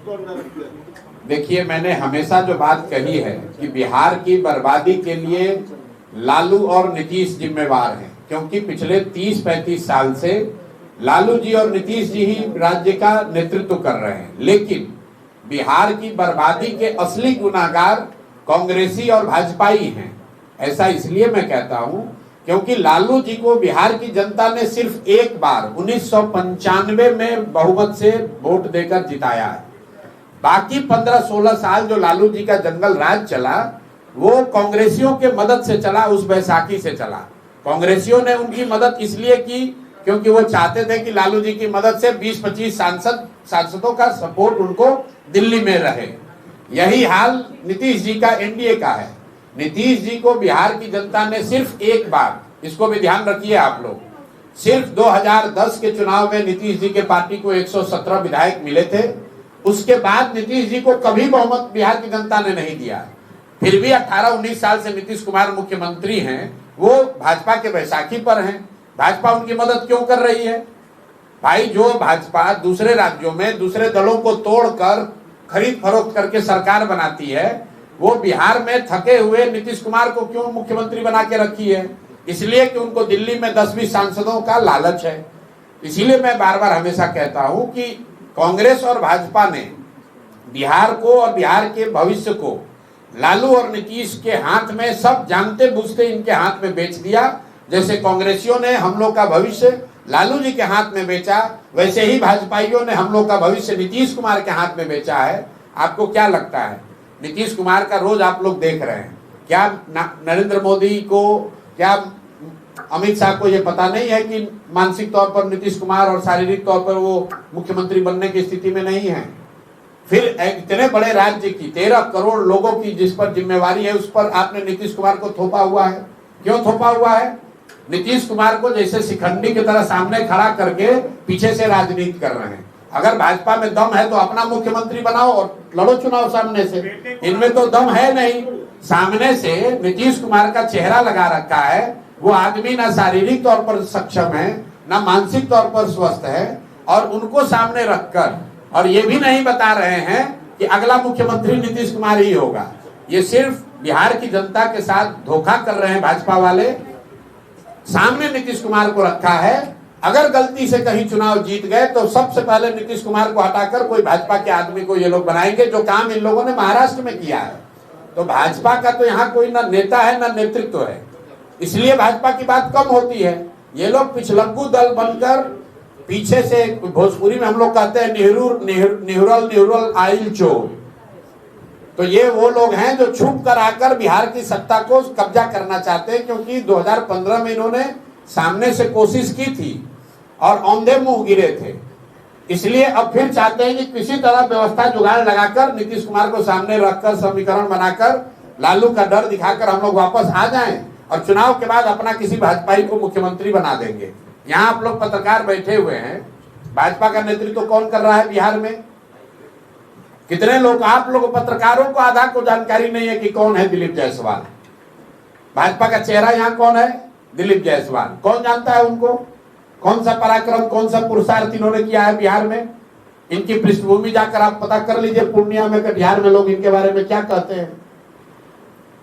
देखिए, मैंने हमेशा जो बात कही है कि बिहार की बर्बादी के लिए लालू और नीतीश जिम्मेवार हैं, क्योंकि पिछले 30-35 साल से लालू जी और नीतीश जी ही राज्य का नेतृत्व कर रहे हैं। लेकिन बिहार की बर्बादी के असली गुनाहगार कांग्रेसी और भाजपाई हैं। ऐसा इसलिए मैं कहता हूं क्योंकि लालू जी को बिहार की जनता ने सिर्फ एक बार 1995 में बहुमत से वोट देकर जिताया है। बाकी 15-16 साल जो लालू जी का जंगल राज चला, वो कांग्रेसियों के मदद से चला, उस बैसाखी से चला। कांग्रेसियों ने उनकी मदद इसलिए की क्योंकि वो चाहते थे कि लालू जी की मदद से 20-25 सांसदों का सपोर्ट उनको दिल्ली में रहे। यही हाल नीतीश जी का, एनडीए का है। नीतीश जी को बिहार की जनता ने सिर्फ एक बार, इसको भी ध्यान रखिए आप लोग, सिर्फ 2010 के चुनाव में नीतीश जी के पार्टी को 117 विधायक मिले थे। उसके बाद नीतीश जी को कभी बहुमत बिहार की जनता ने नहीं दिया। फिर भी 18-19 साल से नीतीश कुमार मुख्यमंत्री हैं, वो भाजपा के बैसाखी पर हैं। भाजपा उनकी मदद क्यों कर रही है? भाई, जो भाजपा दूसरे राज्यों में दूसरे दलों को तोड़कर खरीद फरोख्त करके सरकार बनाती है, वो बिहार में थके हुए नीतीश कुमार को क्यों मुख्यमंत्री बना के रखी है? इसलिए कि उनको दिल्ली में 10-20 सांसदों का लालच है। इसीलिए मैं बार बार हमेशा कहता हूं कि कांग्रेस और भाजपा ने बिहार को और बिहार के भविष्य को लालू और नीतीश के हाथ में, सब जानते बूझते इनके हाथ में बेच दिया। जैसे कांग्रेसियों ने हम लोग का भविष्य लालू जी के हाथ में बेचा, वैसे ही भाजपाइयों ने हम लोग का भविष्य नीतीश कुमार के हाथ में बेचा है। आपको क्या लगता है? नीतीश कुमार का रोज आप लोग देख रहे हैं, क्या नरेंद्र मोदी को, क्या अमित शाह को ये पता नहीं है कि मानसिक तौर पर नीतीश कुमार और शारीरिक तौर पर वो मुख्यमंत्री बनने की स्थिति में नहीं है? फिर इतने बड़े राज्य की 13 करोड़ लोगों की जिस पर जिम्मेवारी है, उस पर आपने नीतीश कुमार को थोपा हुआ है। क्यों थोपा हुआ है? नीतीश कुमार को जैसे शिखंडी की तरह सामने खड़ा करके पीछे से राजनीति कर रहे हैं। अगर भाजपा में दम है तो अपना मुख्यमंत्री बनाओ और लड़ो चुनाव सामने से। इनमें तो दम है नहीं। सामने से नीतीश कुमार का चेहरा लगा रखा है। वो आदमी ना शारीरिक तौर पर सक्षम है, ना मानसिक तौर पर स्वस्थ है, और उनको सामने रखकर और ये भी नहीं बता रहे हैं कि अगला मुख्यमंत्री नीतीश कुमार ही होगा। ये सिर्फ बिहार की जनता के साथ धोखा कर रहे हैं भाजपा वाले। सामने नीतीश कुमार को रखा है। अगर गलती से कहीं चुनाव जीत गए तो सबसे पहले नीतीश कुमार को हटाकर कोई भाजपा के आदमी को ये लोग बनाएंगे, जो काम इन लोगों ने महाराष्ट्र में किया है। तो भाजपा का तो यहाँ कोई ना नेता है ना नेतृत्व है, इसलिए भाजपा की बात कम होती है। ये लोग पिछलग्गू दल बनकर पीछे से, भोजपुरी में हम लोग कहते हैं निहुरल आइल चोर। तो ये वो लोग हैं जो छुप कर आकर बिहार की सत्ता को कब्जा करना चाहते हैं, क्योंकि 2015 में इन्होंने सामने से कोशिश की थी और औंधे मुंह गिरे थे। इसलिए अब फिर चाहते हैं कि किसी तरह व्यवस्था जुगाड़ लगाकर नीतीश कुमार को सामने रखकर समीकरण बनाकर लालू का डर दिखाकर हम लोग वापस आ जाएं और चुनाव के बाद अपना किसी भाजपाई को मुख्यमंत्री बना देंगे। यहाँ आप लोग पत्रकार बैठे हुए हैं, भाजपा का नेतृत्व कौन कर रहा है बिहार में? कितने लोग, आप लोग पत्रकारों को आधा को जानकारी नहीं है कि कौन है दिलीप जायसवाल। भाजपा का चेहरा यहाँ कौन है? दिलीप जायसवाल। कौन जानता है उनको? कौन सा पराक्रम, कौन सा पुरुषार्थ इन्होंने किया है बिहार में? इनकी पृष्ठभूमि जाकर आप पता कर लीजिए पूर्णिया में कि बिहार में लोग इनके बारे में क्या कहते हैं।